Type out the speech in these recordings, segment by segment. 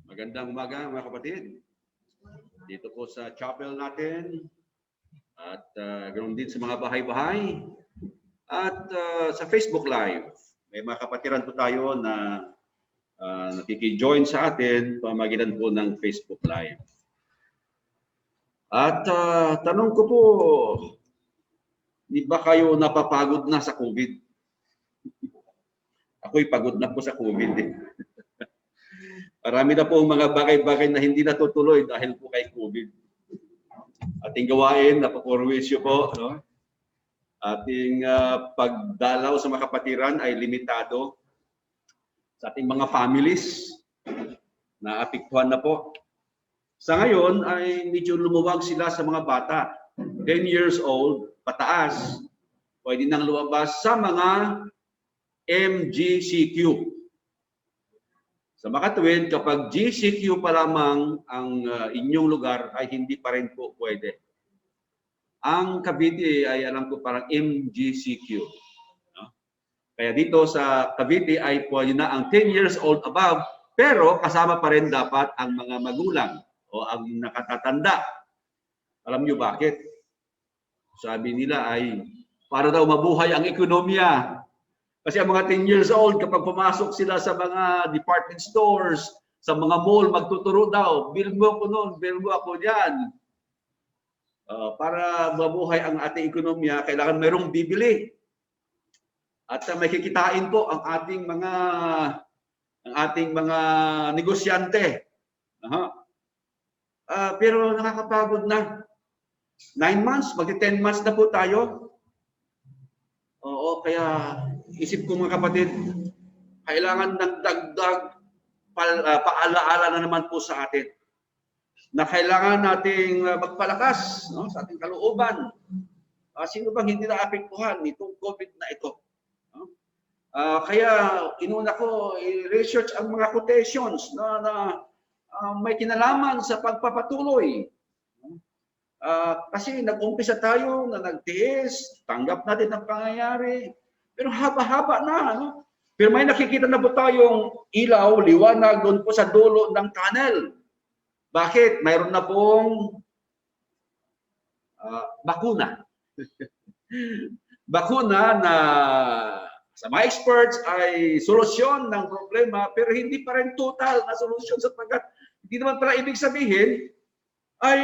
Magandang umaga mga kapatid. Dito po sa chapel natin at ganoon din sa mga bahay-bahay at sa Facebook Live. May mga kapatiran po tayo na nakiki-join sa atin pamagitan po ng Facebook Live. At tanong ko po, di ba kayo napapagod na sa COVID? Ako'y pagod na po sa COVID eh. Marami na po mga bagay-bagay na hindi natutuloy dahil po kay COVID. Ating gawain, napapurwisyo po, no? Ating pagdalaw sa mga kapatiran ay limitado. Sa ating mga families, naapektuhan na po. Sa ngayon ay medyo lumuwag sila sa mga bata. 10 years old, pataas, pwede nang lumabas sa mga MGCQ. Sa makatuwid, kapag GCQ pa lamang ang inyong lugar ay hindi pa rin po pwede. Ang Cavite ay alam ko parang MGCQ. No? Kaya dito sa Cavite ay pwede na ang 10 years old above, pero kasama pa rin dapat ang mga magulang o ang nakatatanda. Alam niyo bakit? Sabi nila ay para daw mabuhay ang ekonomiya. Kasi ang mga 10 years old, kapag pumasok sila sa mga department stores, sa mga mall, magtuturo daw, bill mo ako noon, bill mo ako dyan. Para mabuhay ang ating ekonomiya, kailangan mayroong bibili. At may kikitain po ang ating mga negosyante. Pero nakakapagod na. 9 months, magti 10 months na po tayo. Oo, kaya isip ko mga kapatid, kailangan ng dagdag paalaala na naman po sa atin na kailangan nating magpalakas, no, sa ating kalooban. Sino bang hindi naapektuhan nitong COVID na ito? No? Kaya inuna ko i-research ang mga quotations na may kinalaman sa pagpapatuloy. Kasi nag-umpisa tayo na nagtiis, tanggap natin ang pangyayari, pero haba-haba na. Ano? Pero may nakikita na po tayong ilaw, liwanag doon po sa dulo ng tunnel. Bakit? Mayroon na pong bakuna. Bakuna na sa mga experts ay solusyon ng problema, pero hindi pa rin total na solusyon sapagkat hindi naman pala ibig sabihin ay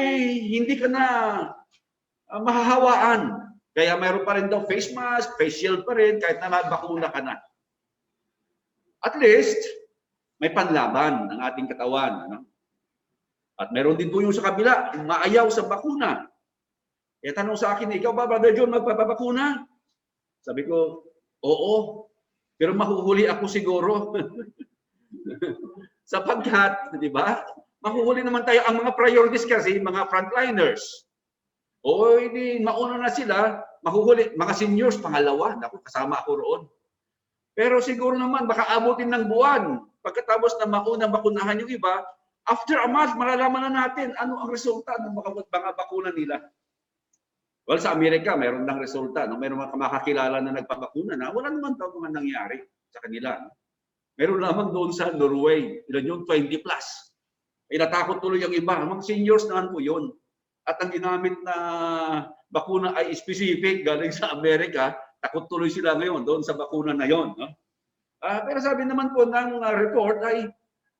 hindi ka na mahahawaan. Kaya mayroon pa rin daw face mask, face shield pa rin kahit na bakuna ka na. At least, may panlaban ng ating katawan. Ano? At mayroon din po yung sa kabila, yung maayaw sa bakuna. Kaya tanong sa akin, ikaw ba, Brother John, magpapabakuna? Sabi ko, oo. Pero mahuhuli ako siguro. Sapagkat, di ba? Mahuhuli naman tayo ang mga priorities kasi, mga frontliners. O hindi, mauna na sila, mahuhuli. Mga seniors, pangalawa. Naku, kasama ako roon. Pero siguro naman, baka abutin ng buwan. Pagkatapos na maunang bakunahan yung iba, after a month, malalaman na natin ano ang resulta ng mga bakuna nila. Well, sa Amerika, mayroon ng resulta. No? Mayroon mga makakilala na nagpabakuna na wala naman daw mga nangyari sa kanila. No? Meron naman doon sa Norway, ilan yun, 20 plus. Ay natakot tuloy ang iba. Mga seniors naman po yun. At ang ginamit na bakuna ay specific galing sa Amerika, takot tuloy sila ngayon doon sa bakuna na yon. No? Pero sabi naman po ng report ay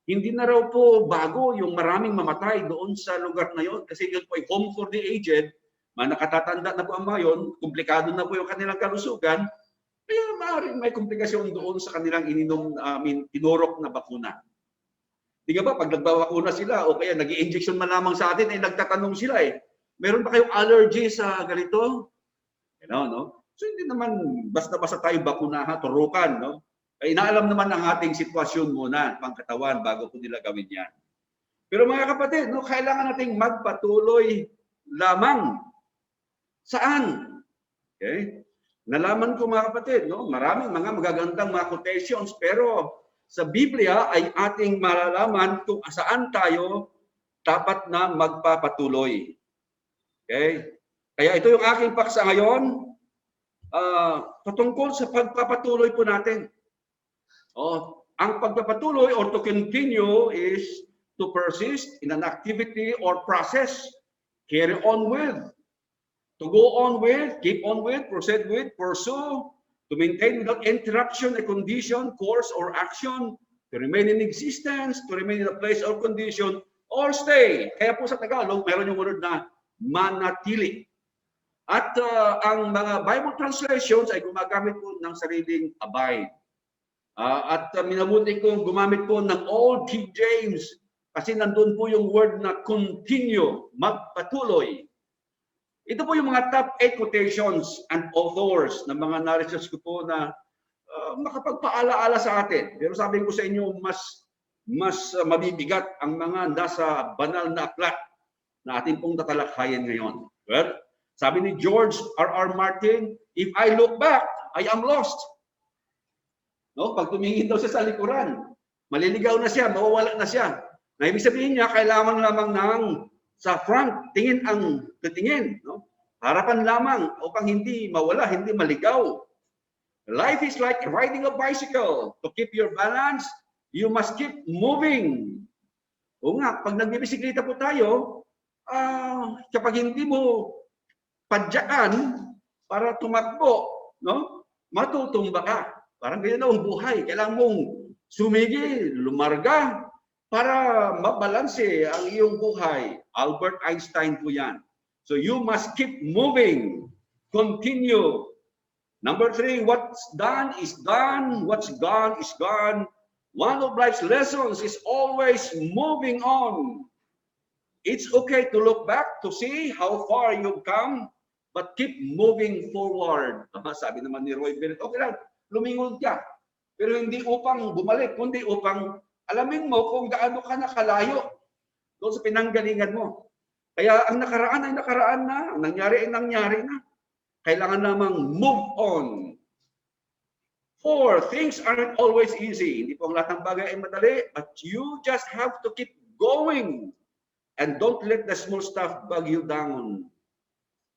hindi na raw po bago yung maraming mamatay doon sa lugar na yon kasi yun po ay home for the aged, nakatatanda na po ang mga yun, komplikado na po yung kanilang kalusugan, kaya maaaring may komplikasyon doon sa kanilang tinurok na bakuna. Di ba, pag nagbabakuna sila o kaya nag-i-injection man lamang sa atin, ay nagtatanong sila meron ba kayong allergy sa ganito? You know, no? So hindi naman basta-basta tayo bakunahan, turukan, no? Ay inaalam naman ang ating sitwasyon muna, pangkatawan, bago po nila gawin yan. Pero mga kapatid, no, kailangan nating magpatuloy lamang. Saan? Okay? Nalaman ko mga kapatid, no, maraming mga magagandang mga quotations, pero sa Biblia ay ating malalaman kung saan tayo dapat na magpapatuloy. Okay? Kaya ito yung aking paksa ngayon, patungkol sa pagpapatuloy po natin. Ang pagpapatuloy or to continue is to persist in an activity or process, carry on with, to go on with, keep on with, proceed with, pursue, to maintain without interruption a condition, course, or action, to remain in existence, to remain in a place or condition, or stay. Kaya po sa Tagalog, meron yung word na manatili. At ang mga Bible translations ay gumagamit po ng sariling abide. At minabuti ko gumamit po ng Old King James kasi nandun po yung word na continue, magpatuloy. Ito po yung mga top 8 quotations and authors na mga na-research ko po na makapagpaalaala sa atin. Pero sabi ko sa inyo, mas mabibigat ang mga nasa banal na aklat na ating pong tatalakhayin ngayon. Well, sabi ni George R.R. Martin, if I look back, I am lost. No? Pag tumingin daw siya sa likuran, maliligaw na siya, mawawala na siya. Na ibig sabihin niya, kailangan lamang ng sa front, tingin ang titingin. No? Harapan lamang upang hindi mawala, hindi maligaw. Life is like riding a bicycle. To keep your balance, you must keep moving. O nga, pag nagbibisikleta po tayo, kapag hindi mo padyaan para tumakbo, no? Matutumba ka. Parang ganyan ang buhay. Kailangan mong sumigil, lumarga para mabalanse ang iyong buhay. Albert Einstein po yan. So you must keep moving. Continue. Number 3, what's done is done. What's gone is gone. One of life's lessons is always moving on. It's okay to look back to see how far you've come, but keep moving forward. Sabi naman ni Roy Bennett, okay lang, lumingon ka. Pero hindi upang bumalik, kundi upang alamin mo kung gaano ka nakalayo doon sa pinanggalingan mo. Kaya ang nakaraan ay nakaraan na, ang nangyari ay nangyari na. Kailangan namang move on. 4, things aren't always easy. Hindi po ang lahat ng bagay ay madali, but you just have to keep going. And don't let the small stuff bug you down.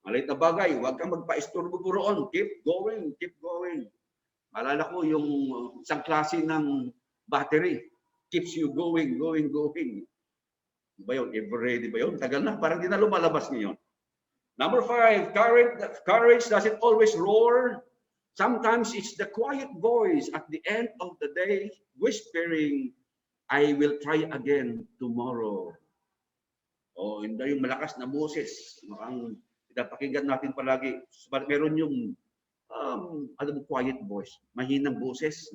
Maliit na bagay, huwag kang magpa-istorbo po roon. Keep going, keep going. Alala ko yung isang klase ng battery. Keeps you going, going, going. Ba yun? Everready ba yun? Tagal na, parang di na lumalabas ngayon. Number 5, courage doesn't always roar. Sometimes it's the quiet voice at the end of the day whispering, I will try again tomorrow. O hindi yung malakas na boses. Ang pinapakinggan natin palagi. Meron yung quiet voice, mahinang boses.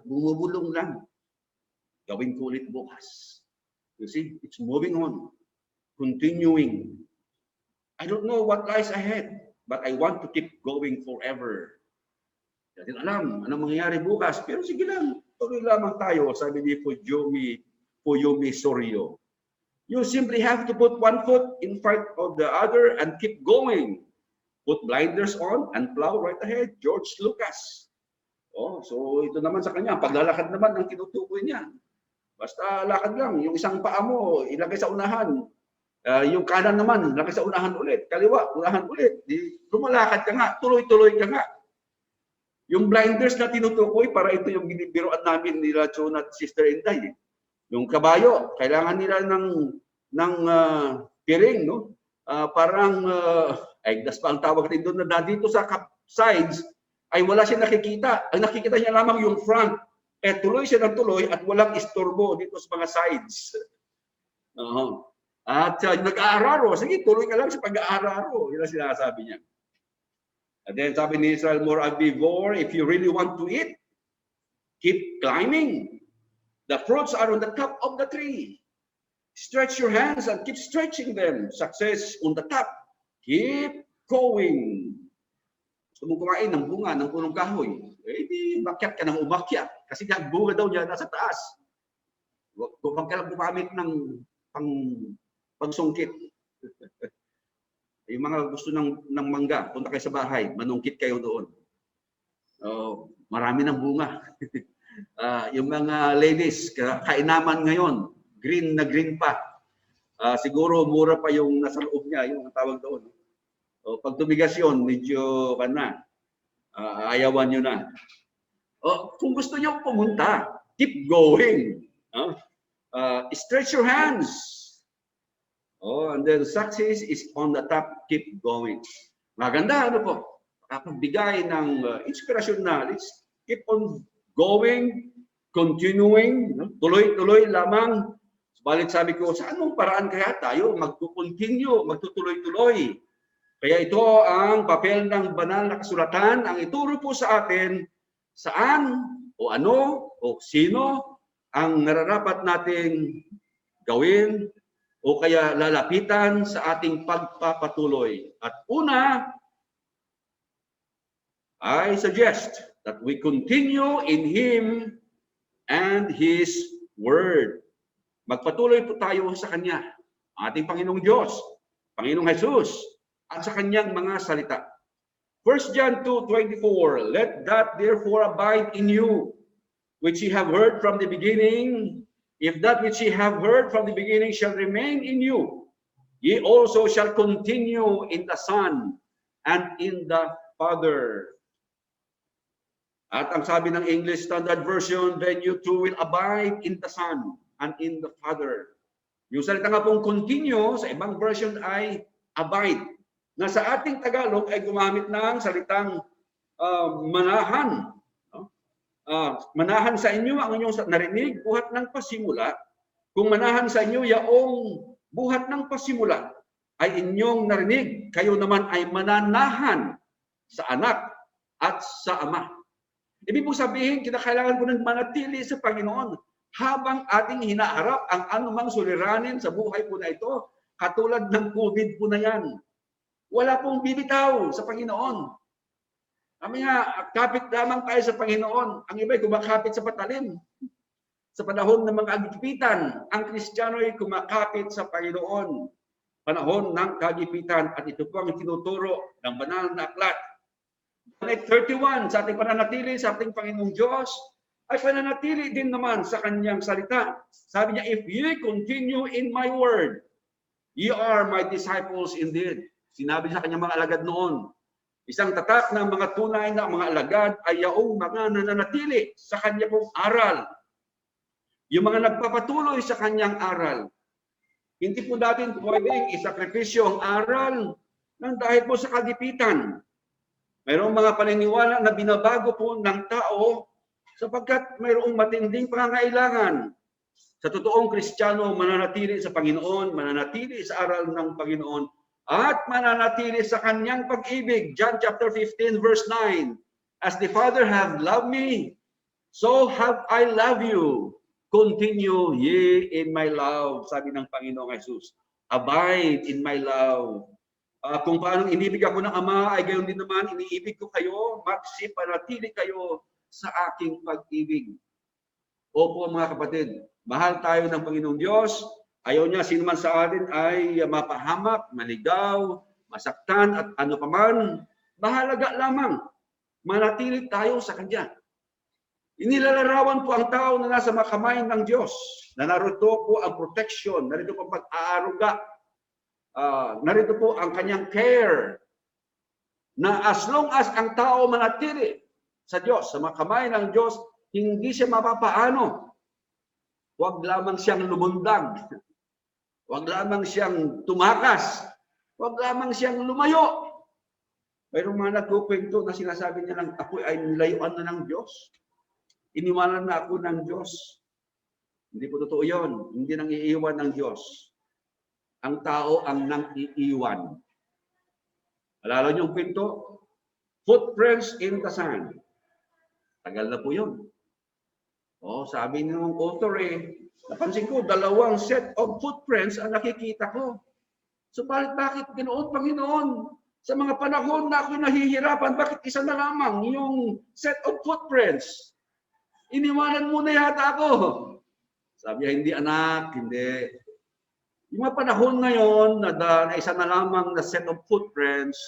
Bumubulong lang. Gawin ko ulit bukas. You see, it's moving on. Continuing. I don't know what lies ahead, but I want to keep going forever. Hindi natin alam anong mangyayari bukas, pero sige lang, tuloy lamang tayo, sabi ni Fuyumi Sorio. You simply have to put one foot in front of the other and keep going. Put blinders on and plow right ahead. George Lucas. Oh, so ito naman sa kanya, paglalakad naman ang tinutukoy niya. Basta lakad lang, yung isang paa mo ilagay sa unahan. Yung kanan naman, ilagay sa unahan ulit. Kaliwa, unahan ulit. Lumalakad ka nga, tuloy-tuloy ka nga. Yung blinders na tinutukoy, para ito yung binibiroan namin nila Chon at Sister Inday. Yung kabayo, kailangan nila ng piring, no? Parang egdas pa ang tawag din doon na dito sa sides ay wala siya nakikita. Ang nakikita niya lamang yung front. Tuloy siya ng tuloy at walang istorbo dito sa mga sides. At nag-aararo. Sige, tuloy ka lang sa pag-aararo. Yun ang sinasabi niya. And then sabi ni Israel Moore Agbivor, if you really want to eat, keep climbing. The fruits are on the top of the tree. Stretch your hands and keep stretching them. Success on the top. Keep going. Gusto mong kumain ng bunga ng punong kahoy. Di umakyat ka ng umakyat. Kasi ang bunga daw niya nasa taas. Huwag ka lang gumamit ng pangsungkit. Yung mga gusto ng mangga, punta kayo sa bahay, manungkit kayo doon. Marami ng bunga. Yung mga ladies, kainaman ngayon, green na green pa. Siguro mura pa yung nasa loob niya, yung tawag doon. Pag tumigas yun, medyo ayawan nyo na. Kung gusto nyo pumunta, keep going. Stretch your hands. Oh, and then success is on the top. Keep going. Maganda, ano po? Nakapagbigay ng inspirasyon na let's keep on going, continuing, no? Tuloy-tuloy lamang. Subalit sabi ko, sa anong paraan kaya tayo magtukontinue, magtutuloy-tuloy? Kaya ito ang papel ng banal na kasulatan, ang ituro po sa atin saan o ano o sino ang nararapat nating gawin o kaya lalapitan sa ating pagpapatuloy. At una, I suggest that we continue in Him and His Word. Magpatuloy po tayo sa Kanya, ating Panginoong Diyos, Panginoong Jesus, at sa Kanyang mga salita. 1 John 2:24, let that therefore abide in you, which ye have heard from the beginning. If that which ye have heard from the beginning shall remain in you, ye also shall continue in the Son and in the Father. At ang sabi ng English Standard Version, then you too will abide in the Son and in the Father. Yung salita nga pong continue, sa ibang version ay abide. Na sa ating Tagalog ay gumamit ng salitang manahan. Manahan sa inyo ang inyong narinig, buhat ng pasimula. Kung manahan sa inyo yaong buhat ng pasimula ay inyong narinig, kayo naman ay mananahan sa anak at sa ama. Ibig po sabihin, kinakailangan po ng manatili sa Panginoon habang ating hinaharap ang anumang suliranin sa buhay po na ito, katulad ng COVID po na yan. Wala pong bibitaw sa Panginoon. Kami nga, kapit lamang tayo sa Panginoon. Ang iba ay kumakapit sa patalim. Sa panahon ng mga kagipitan, ang Kristiyano ay kumakapit sa Panginoon. Panahon ng kagipitan. At ito po ang tinuturo ng banal na aklat. At 31, sa ating pananatili sa ating Panginoong Diyos, ay pananatili din naman sa Kanyang salita. Sabi niya, if ye continue in my word, ye are my disciples indeed. Sinabi sa Kanyang mga alagad noon. Isang tatak ng mga tunay na mga alagad ay yaong mga nananatili sa kanya pong aral. Yung mga nagpapatuloy sa kanyang aral. Hindi po natin pwedeng isakripisyo ang aral ng dahil po sa kagipitan. Mayroong mga paniniwala na binabago po ng tao sapagkat mayroong matinding pangangailangan. Sa totoong Kristiyano, mananatili sa Panginoon, mananatili sa aral ng Panginoon, at mananatili sa kanyang pag-ibig. John chapter 15 verse 9. As the Father hath loved me, so have I loved you. Continue ye in my love, sabi ng Panginoong Jesus. Abide in my love. Kung paano inibig ako ng Ama, ay gayon din naman iniibig ko kayo. Magsipanatili kayo sa aking pag-ibig. Opo mga kapatid, mahal tayo ng Panginoong Diyos. Ayaw niya sino man sa atin ay mapahamak, maligaw, masaktan at ano paman. Mahalaga lamang manatili tayo sa Kanya. Inilalarawan po ang tao na nasa kamay ng Diyos. Na narito po ang protection, narito po ang pag-aaruga, narito po ang Kanyang care. Na as long as ang tao manatili sa Diyos, sa kamay ng Diyos, hindi siya mapapaano. Huwag lamang siyang lumundag. Huwag lamang siyang tumakas. Huwag lamang siyang lumayo. Mayroong mga nagkukwento na sinasabi niya lang, ako ay nilayuan na ng Diyos. Iniwanan na ako ng Diyos. Hindi po totoo yun. Hindi nang iiwan ng Diyos. Ang tao ang nang iiwan. Alala niyo yung kwento? Footprints in the sand. Tagal na po yun. Sabi ng author napansin ko, 2 set of footprints ang nakikita ko. So bakit ganoon, Panginoon? Sa mga panahon na ako nahihirapan, bakit isa na lamang yung set of footprints? Iniwanan mo na yata ako. Sabi niya, hindi anak, hindi. Yung mga panahon ngayon na isa na lamang na set of footprints,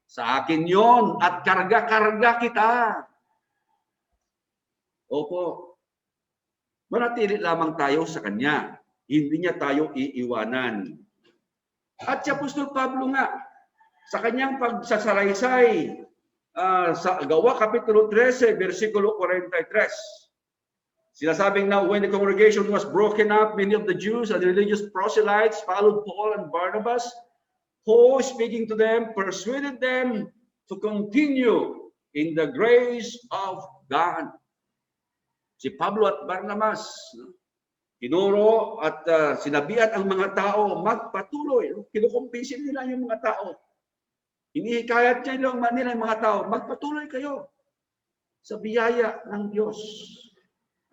sa akin yon at karga-karga kita. Opo. Manatili lamang tayo sa Kanya. Hindi niya tayo iiwanan. At si Apostol Pablo nga, sa kanyang pagsasalaysay sa Gawa Kapitulo 13, versikulo 43, Sinasabing now, when the congregation was broken up, many of the Jews and religious proselytes followed Paul and Barnabas, who, speaking to them, persuaded them to continue in the grace of God. Si Pablo at Barnabas, tinuro at sinabihan ang mga tao magpatuloy. Kinukumpisin nila yung mga tao. Inihikayat nila yung mga tao, magpatuloy kayo sa biyaya ng Diyos.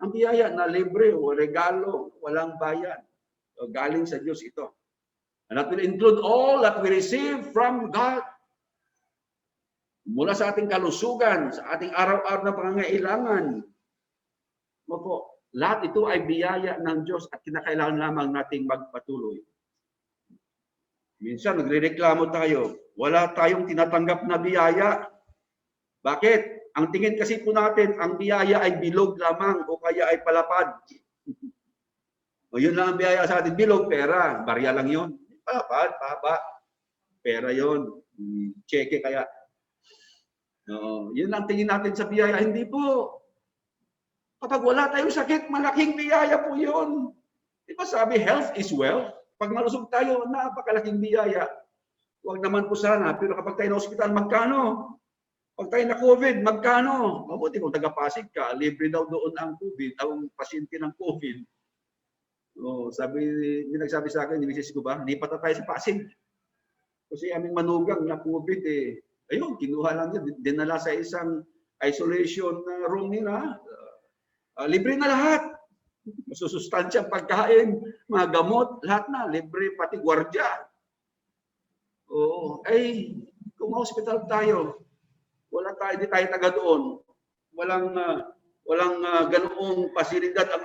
Ang biyaya na libre o regalo, walang bayan. O, galing sa Diyos ito. And that will include all that we receive from God. Mula sa ating kalusugan, sa ating araw-araw na pangangailangan. Opo, lahat ito ay biyaya ng Diyos at kinakailangan lamang nating magpatuloy. Minsan nagrereklamo tayo, wala tayong tinatanggap na biyaya. Bakit? Ang tingin kasi po natin, ang biyaya ay bilog lamang o kaya ay palapad. O yun lang ang biyaya sa atin, bilog, pera. Barya lang yun. Palapad, paba. Pera yun. Cheque kaya. Yun lang tingin natin sa biyaya. Hindi po. Kapag wala tayong sakit, malaking biyaya po yun. Di ba sabi, health is wealth? Pag malusog tayo, napakalaking biyaya. Huwag naman po sana. Pero kapag tayo na hospital, magkano? Pag tayo na COVID, magkano? Mabuti kung taga-Pasig ka, libre daw doon ang COVID, ang pasyente ng COVID. May nagsabi sa akin, ni Mrs. ko ba, lipat na tayo sa Pasig. Kasi aming manugang na COVID ayun, kinuha lang yun, dinala sa isang isolation room nila. Libre na lahat. Masusustansya, pagkain, mga gamot, lahat na, libre, pati gwardya. Kung ma-hospital tayo, hindi tayo taga doon. Walang ganoong pasilidad ang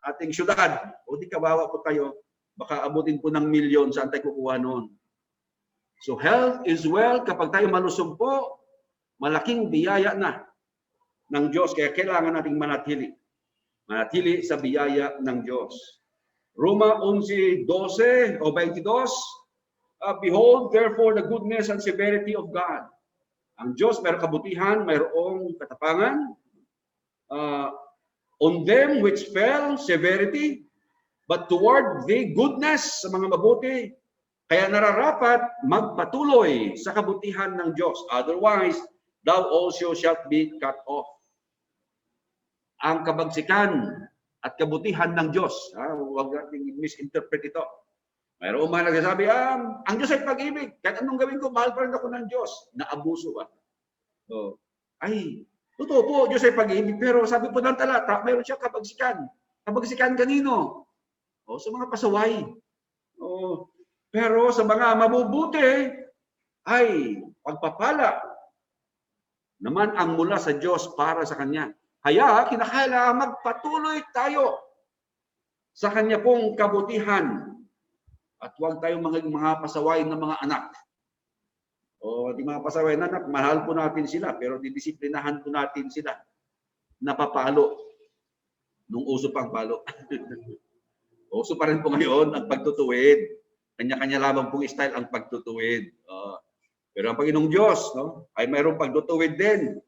ating syudad. O di kawawa po tayo, baka abutin po ng milyon, saan tayo kukuha noon? So health is wealth. Kapag tayo malusog po, malaking biyaya na ng Diyos. Kaya kailangan nating manatili. Manatili sa biyaya ng Diyos. Roma 11:12 o 22, behold therefore the goodness and severity of God. Ang Diyos mayroong kabutihan, mayroong katapangan. On them which fell, severity, but toward thee goodness, sa mga mabuti. Kaya nararapat magpatuloy sa kabutihan ng Diyos. Otherwise, thou also shalt be cut off. Ang kabagsikan at kabutihan ng Diyos. Huwag nating misinterpret ito. Mayroong mga nagsasabi, ang Diyos ay pag-ibig. Kahit anong gawin ko, mahal pa rin ako ng Diyos. Naabuso ba? Totoo po, Diyos ay pag-ibig. Pero sabi po ng talata, mayroon siya kabagsikan. Kabagsikan kanino? Sa mga pasaway. Pero sa mga mabubuti, ay pagpapala naman ang mula sa Diyos para sa Kanya. Kaya kinakailangan magpatuloy tayo sa Kanya pong kabutihan. At huwag tayong mga pasaway na mga anak. Di mga pasaway na anak, mahal po natin sila, pero didisiplinahan po natin sila. Napapalo. Nung uso pang palo. Uso pa rin po ngayon ang pagtutuwid. Kanya-kanya lamang pong style ang pagtutuwid. Pero ang Panginoong Diyos, ay mayroong pagtutuwid din.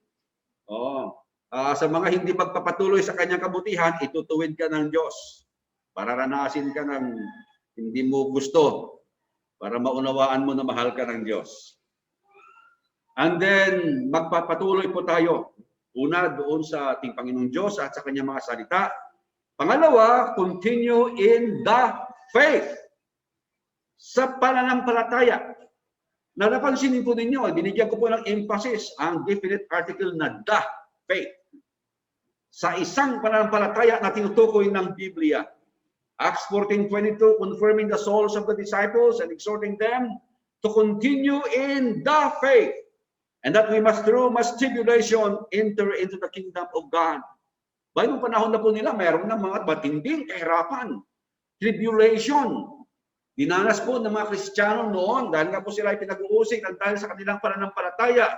Sa mga hindi magpapatuloy sa kanyang kabutihan, itutuwid ka ng Diyos. Pararanasin ka ng hindi mo gusto para maunawaan mo na mahal ka ng Diyos. And then, magpapatuloy po tayo. Una, doon sa ating Panginoong Diyos at sa kanyang mga salita. Pangalawa, continue in the faith. Sa pananampalataya. Napansinin po ninyo, binigyan ko po ng emphasis ang definite article na the faith. Sa isang pananampalataya na tinutukoy ng Biblia. Acts 14:22, confirming the souls of the disciples and exhorting them to continue in the faith, and that we must through much tribulation enter into the kingdom of God. By nung panahon na po nila, mayroon na mga matinding kahirapan, tribulation. Dinanas po ng mga Kristiyano noon dahil nga po sila ay pinag-uusig dahil sa kanilang pananampalataya.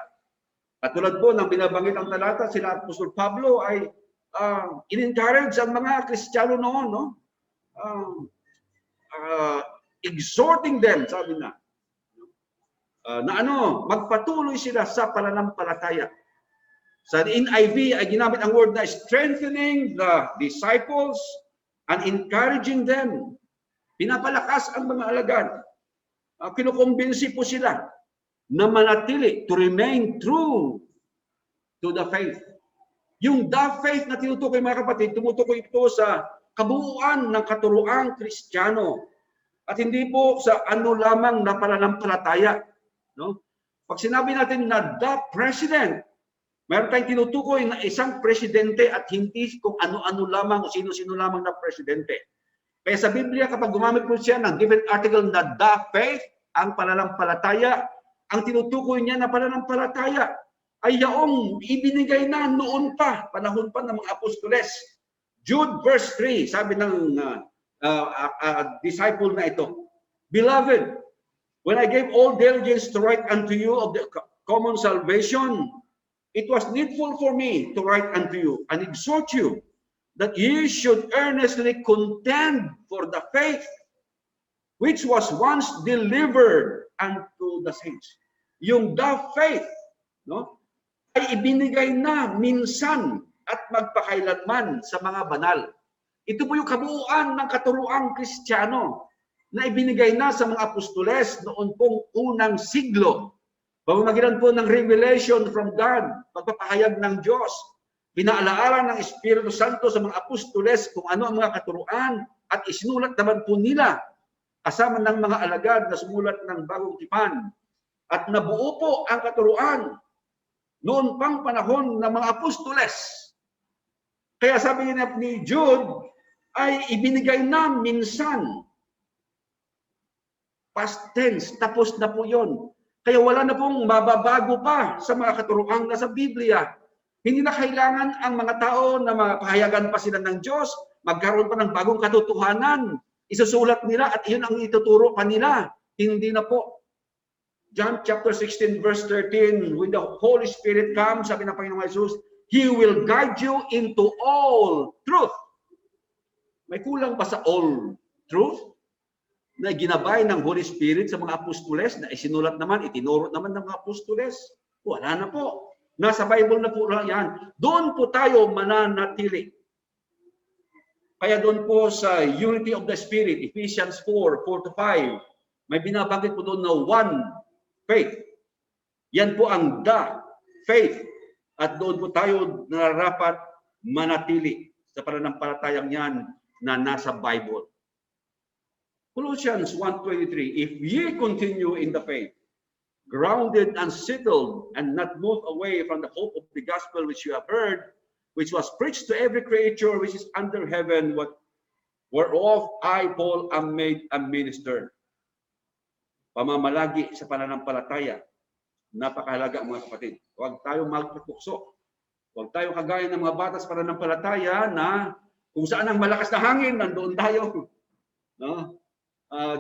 At tulad po ng binabanggit ang talata, sila Apostol Pablo ay in-encourage ang mga Kristiyano noon, exhorting them, sabi na, magpatuloy sila sa pananampalataya. Sa NIV ay ginamit ang word na strengthening the disciples and encouraging them. Pinapalakas ang mga alagad. Kinukumbinsi po sila na manatili, to remain true to the faith. Yung the faith na tinutukoy mga kapatid, tumutukoy ito sa kabuuan ng katuruang Kristiyano. At hindi po sa ano lamang na pananampalataya. No? Pag sinabi natin na the president, mayroon tayong tinutukoy na isang presidente at hindi kung ano-ano lamang o sino-sino lamang na presidente. Kaya sa Biblia, kapag gumamit po siya ng given article na the faith, ang pananampalataya, ang tinutukoy niya na pananampalataya ay yaong ibinigay na noon pa, panahon pa ng mga apostoles. Jude verse 3, sabi ng disciple na ito, Beloved, when I gave all diligence to write unto you of the common salvation, it was needful for me to write unto you and exhort you that ye should earnestly contend for the faith which was once delivered unto the saints. Yung the faith, no, ay ibinigay na minsan at magpakailanman sa mga banal. Ito po yung kabuuan ng katuruang Kristiyano na ibinigay na sa mga apostoles noon pong unang siglo. Pamamagitan po ng revelation from God, pagpapahayag ng Diyos, pinaalaaran ng Espiritu Santo sa mga apostoles kung ano ang mga katuruan at isinulat naman po nila kasama ng mga alagad na sumulat ng Bagong Tipan. At nabuo po ang katuruan noon pang panahon ng mga apostoles. Kaya sabi ni Jude ay ibinigay na minsan. Past tense, tapos na po yon. Kaya wala na pong mababago pa sa mga katuruang nasa Biblia. Hindi na kailangan ang mga tao na mapahayagan pa sila ng Diyos, magkaroon pa ng bagong katotohanan, isusulat nila at iyon ang ituturo pa nila. Hindi na po. John chapter 16 verse 13, when the Holy Spirit comes, sabi ng Panginoong Jesus, He will guide you into all truth. May kulang pa sa all truth na ginabay ng Holy Spirit sa mga apostoles na isinulat naman, itinuro naman ng mga apostoles? Wala na po. Nasa Bible na po yan. Doon po tayo mananatili. Kaya doon po sa unity of the Spirit, Ephesians 4:4-5, may binabanggit po doon na one faith. Yan po ang the faith. At doon po tayo nararapat manatili sa pananampalatayang yan na nasa Bible. Colossians 1:23, If ye continue in the faith, grounded and settled, and not move away from the hope of the gospel which you have heard, which was preached to every creature which is under heaven, whereof I, Paul, am made a minister. Pamamalagi sa pananampalataya. Napakahalaga mga kapatid. Huwag tayong magpupukso. Huwag tayong kagaya ng mga bata sa pananampalataya na kung saan ang malakas na hangin, nandoon tayo. No?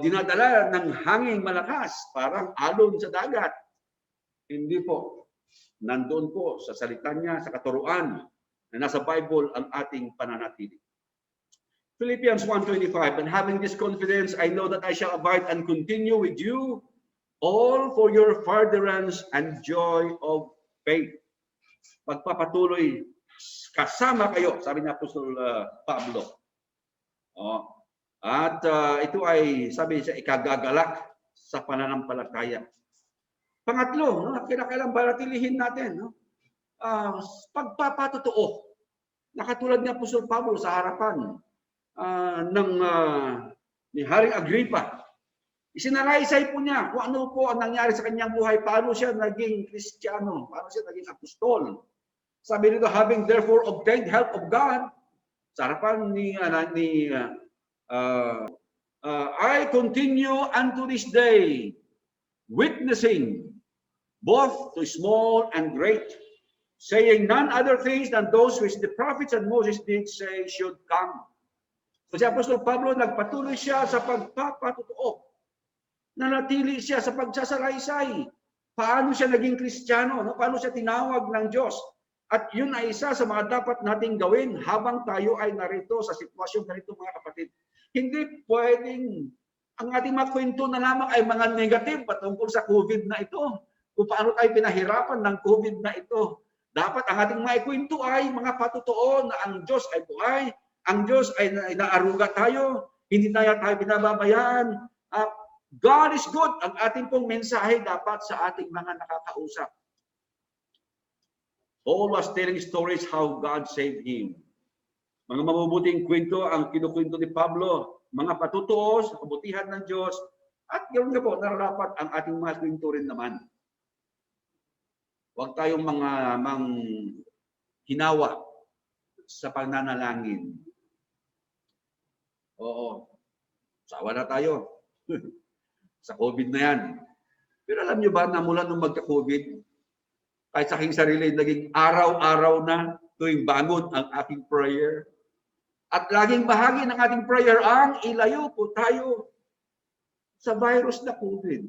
Dinadala ng hangin malakas, parang alon sa dagat. Hindi po. Nandoon po sa salita niya, sa katuruan na nasa Bible ang ating pananatili. Philippians 1:25, And having this confidence, I know that I shall abide and continue with you all for your furtherance and joy of faith. Pagpapatuloy kasama kayo, sabi ni Apostol Pablo. At ito ay, sabi siya, ikagagalak sa pananampalataya. Pangatlo, no, kailangan baratilihin natin, no? Pagpapatotoo. Nakatulad ni Apostol Pablo sa harapan ni Haring Agripa. Isinalaysay po niya kung ano po ang nangyari sa kanyang buhay, paano siya naging Kristiyano, paano siya naging apostol. Sabi nito, having therefore obtained help of God, sa harapan I continue unto this day, witnessing both to small and great, saying none other things than those which the prophets and Moses did say should come. So si Apostol Pablo, nagpatuloy siya sa pagpapatotoo. Nanatili siya sa pagsasalaysay. Paano siya naging Kristiyano? No? Paano siya tinawag ng Diyos? At yun ay isa sa mga dapat nating gawin habang tayo ay narito sa sitwasyon ganito mga kapatid. Hindi pwedeng ang ating mga kwento na lamang ay mga negative patungkol sa COVID na ito. Kung paano tayo pinahirapan ng COVID na ito. Dapat ang ating maikwento ay mga patotoo na ang Diyos ay buhay, ang Diyos ay naaruga tayo, hindi tayo binababayaan. God is good. Ang ating pong mensahe dapat sa ating mga nakakausap. Paul was telling stories how God saved him. Mga mabubuting kwento ang kinukwento ni Pablo, mga patotoo sa kabutihan ng Diyos, at ganoon nga po, nararapat ang ating mga kwento rin naman. Huwag tayong mga hinawa sa pagnanalangin. Oo, sawa na tayo sa COVID na yan. Pero alam nyo ba na mula nung magka-COVID, kahit sa aking sarili, naging araw-araw na tuwing bangon ang aking prayer. At laging bahagi ng ating prayer ang ilayo po tayo sa virus na COVID.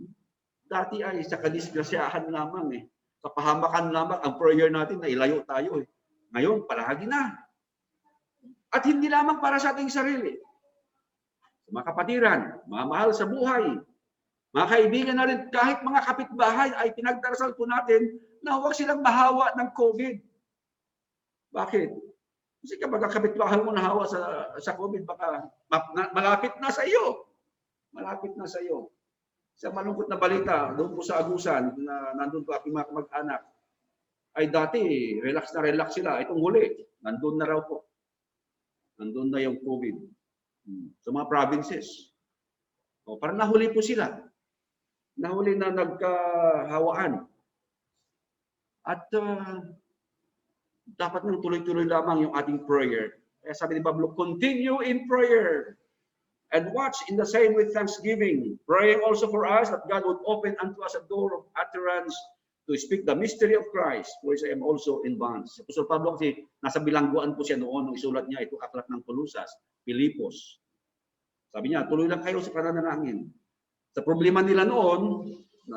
Dati ay sa kadisgrasyahan lamang sa pahamakan lamang ang prayer natin na ilayo tayo Ngayon, palagi na. At hindi lamang para sa ating sarili. Mga kapatiran, mga mahal sa buhay, mga kaibigan na rin, kahit mga kapitbahay ay pinagdarasal po natin na huwag silang mahawa ng COVID. Bakit? Kasi kapag kapitbahay mo nahawa sa COVID, baka malapit na sa iyo. Malapit na sa iyo. Sa malungkot na balita, doon po sa Agusan, na nandun po aking mga kamag-anak, ay dati, relax sila. Itong huli, nandun na raw po. Nandun na yung COVID. Sa mga provinces. Parang nahuli po sila. Nahuli na nagkahawaan. At dapat nang tuloy-tuloy lamang yung ating prayer. Kaya sabi ni Pablo, continue in prayer and watch in the same with thanksgiving, praying also for us that God would open unto us a door of utterance to speak the mystery of Christ, for which I am also in bonds. Si Apostol Pablo kasi nasa bilangguan po siya noon nung isulat niya ito aklat ng Colosas, Filipos. Sabi niya, tuloy lang kayo sa pananalangin. Sa problema nila noon,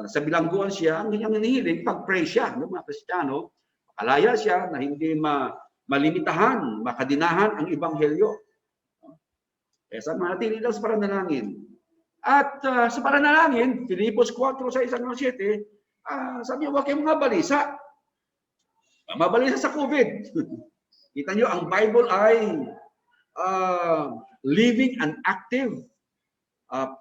sa bilangguan siya, ang kanyang hinihiling, pag-pray siya, no, mga Kristiyano, makalaya siya na hindi malimitahan, makadinahan ang Ebanghelyo. Kaya sa manatili lang sa pananalangin. At sa pananalangin, Filipos 4:6-7, sabi niya, huwag kayong mga balisa. Mabalisa sa COVID. Kita niyo, ang Bible ay living and active.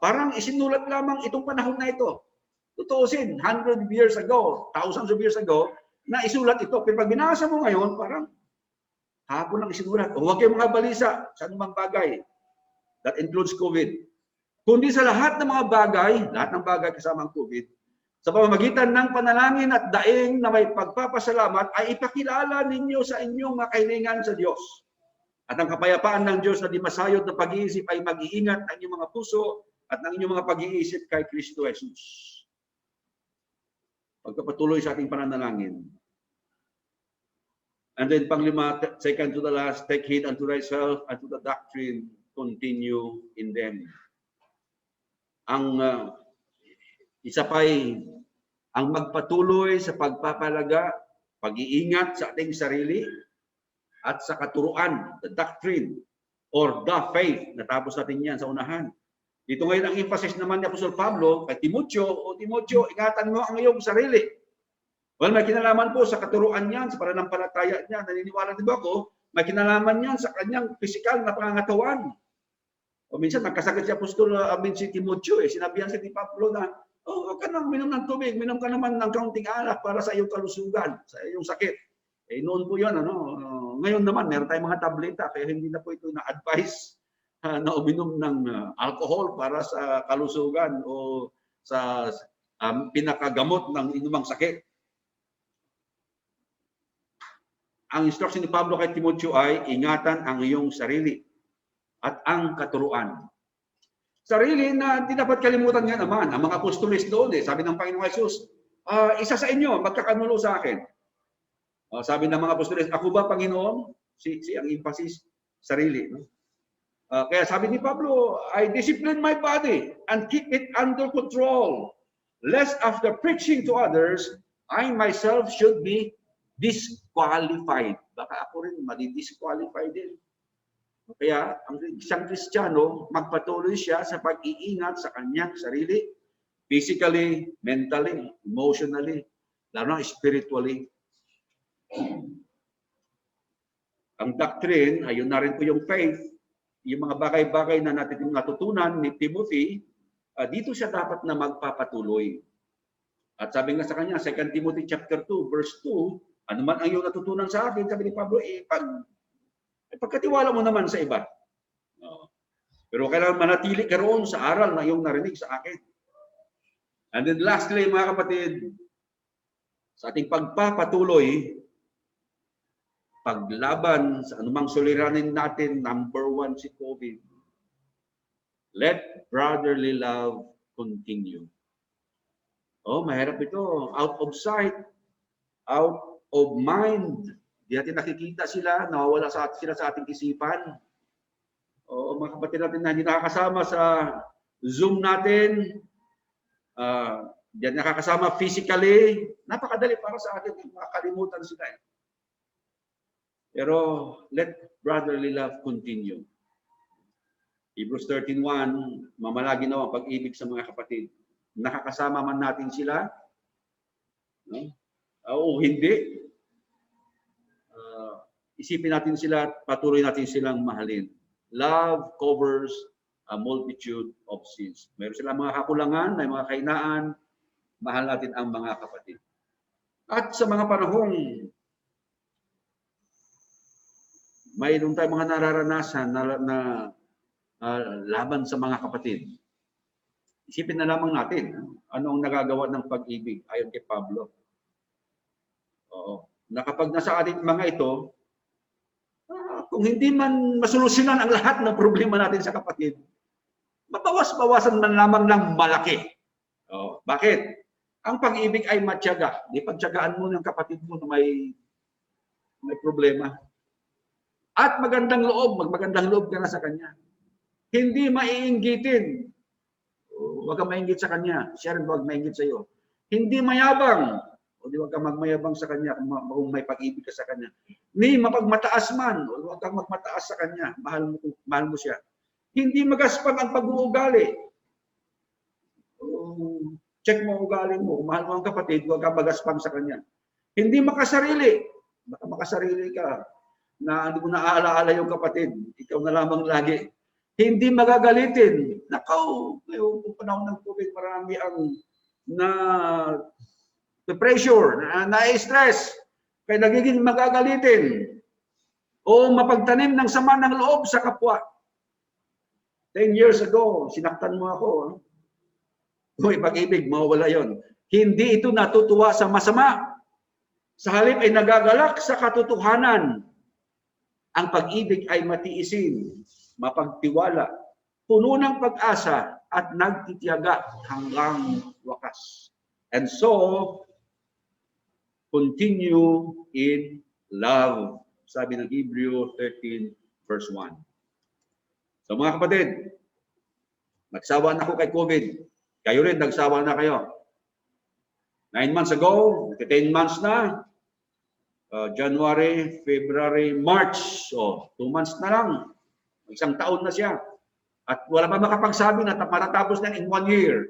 Parang isinulat lamang itong panahon na ito. Tutuusin, 100 years ago, thousands of years ago, na isulat ito. Pero pag binasa mo ngayon, parang hapon lang isinulat. Huwag kayong mga balisa sa anumang bagay. That includes COVID. Kundi sa lahat ng mga bagay kasama ang COVID, sa pamamagitan ng panalangin at daing na may pagpapasalamat, ay ipakilala ninyo sa inyong mga kahilingan sa Diyos. At ang kapayapaan ng Diyos na di masayod na pag-iisip ay mag-iingat ng inyong mga puso at ng inyong mga pag-iisip kay Kristo Jesus. Pagpapatuloy sa ating pananalangin. And then panglima, second to the last, take heed unto thyself and to the doctrine, continue in them. Ang isa pa'y ang magpatuloy sa pagpapalaga, pag-iingat sa ating sarili at sa katuruan, the doctrine or the faith. Natapos natin yan sa unahan. Dito ngayon ang emphasis naman ni Apostol Pablo kay Timoteo, o Timoteo, ingatan mo ang iyong sarili. Well, may kinalaman po sa katuruan niyan, sa pananampalataya niya. Naniniwala din ba ako, may kinalaman niyan sa kanyang pisikal na pangangatawan. O minsan, nagkasakit si Apostol si Timoteo. Sinabihan si Pablo na, huwag ka nang minom ng tubig, minom ka naman ng kaunting alak para sa iyong kalusugan, sa iyong sakit. Noon po yun, ngayon naman, meron tayong mga tableta, kaya hindi na po ito na-advise na uminom ng alcohol para sa kalusugan o sa pinakagamot ng inumang sakit. Ang instruction ni Pablo kay Timoteo ay ingatan ang iyong sarili at ang katuruan. Sarili na hindi dapat kalimutan nga naman. Ang mga apostoles doon, sabi ng Panginoong Jesus, isa sa inyo, magkakanulo sa akin. Sabi ng mga apostoles, ako ba Panginoon? Ang emphasis, sarili. No? Kaya sabi ni Pablo, I discipline my body and keep it under control, lest after preaching to others, I myself should be disqualified. Baka ako rin madi-disqualify din. Kaya ang isang Kristiyano, magpatuloy siya sa pag-iingat sa kanyang sarili, physically, mentally, emotionally, lalo na spiritually. Ang doctrine, ayun na rin po yung faith, yung mga bagay-bagay na natin natutunan ni Timothy, dito siya dapat na magpapatuloy. At sabi nga sa kanya, 2 Timothy chapter 2, verse 2, ano man ang iyong natutunan sa akin, sabi ni Pablo, pagkatiwala mo naman sa iba. Pero kailangan manatili ka roon sa aral na iyong narinig sa akin. And then lastly, mga kapatid, sa ating pagpapatuloy, paglaban sa anumang suliranin natin, number 1 si COVID. Let brotherly love continue. Oh, mahirap ito. Out of sight, out of mind. Di natin nakikita sila, nawawala sila sa ating isipan. O mga kapatid natin na hindi nakakasama sa Zoom natin, di nakakasama physically, napakadali para sa atin, makakalimutan sila. Pero let brotherly love continue. Hebrews 13:1, mamalagi na ang pag-ibig sa mga kapatid. Nakakasama man natin sila, no? O hindi, isipin natin sila, patuloy natin silang mahalin. Love covers a multitude of sins. Meron silang mga kakulangan, may mga kahinaan, mahal natin ang mga kapatid. At sa mga panahong mayroon tayong mga nararanasan na laban sa mga kapatid. Isipin na lamang natin ano ang nagagawa ng pag-ibig ayon kay Pablo. Oo. Na kapag nasa ating mga ito, kung hindi man masolusyonan ang lahat ng problema natin sa kapatid, mabawas-bawasan man lamang ng malaki. Bakit? Ang pag-ibig ay matyaga. Di pagtyagaan mo ng kapatid mo na may problema. At magandang loob ka na sa kanya. Hindi maiinggitin. Huwag kang mainggit sa kanya. Siya rin huwag mainggit sa iyo. Hindi mayabang. O di huwag kang magmayabang sa kanya kung may pag-ibig ka sa kanya. Ni mapagmataas man. O huwag kang magmataas sa kanya. Mahal mo siya. Hindi magaspang ang pag-uugali. Check mo ang ugali mo. Mahal mo ang kapatid, huwag kang magaspang sa kanya. Hindi makasarili. Baka makasarili ka na hindi mo naaala-ala yung kapatid. Ikaw na lamang lagi. Hindi magagalitin. Nakaw, ngayong panahon ng COVID, marami ang pressure, na-stress, kaya nagiging magagalitin o mapagtanim ng sama ng loob sa kapwa. 10 years ago, sinaktan mo ako. Kung pag-ibig, mawawala yon. Hindi ito natutuwa sa masama. Sa halip ay nagagalak sa katotohanan. Ang pag-ibig ay matiisin, mapagtiwala, puno ng pag-asa at nagtitiyaga hanggang wakas. And so, continue in love. Sabi ng Hebrew 13 verse 1. So mga kapatid, nagsawa na ako kay COVID. Kayo rin, nagsawa na kayo. 9 months ago, 10 months na. January, February, March. So, 2 months na lang. Isang taon na siya. At wala pa makapagsabi na matatapos na in 1 year.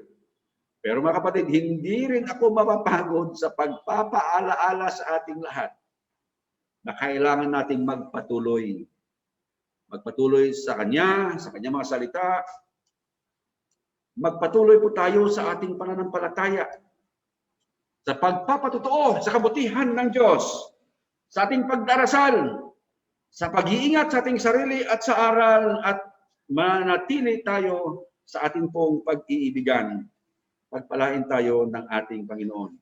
Pero mga kapatid, hindi rin ako mapapagod sa pagpapaalaala sa ating lahat na kailangan nating magpatuloy. Magpatuloy sa Kanya, sa Kanya mga salita. Magpatuloy po tayo sa ating pananampalataya. Sa pagpapatotoo, sa kabutihan ng Diyos. Sa ating pagdarasal. Sa pag-iingat sa ating sarili at sa aral at manatili tayo sa ating pong pag-iibigan. Pagpalain tayo ng ating Panginoon.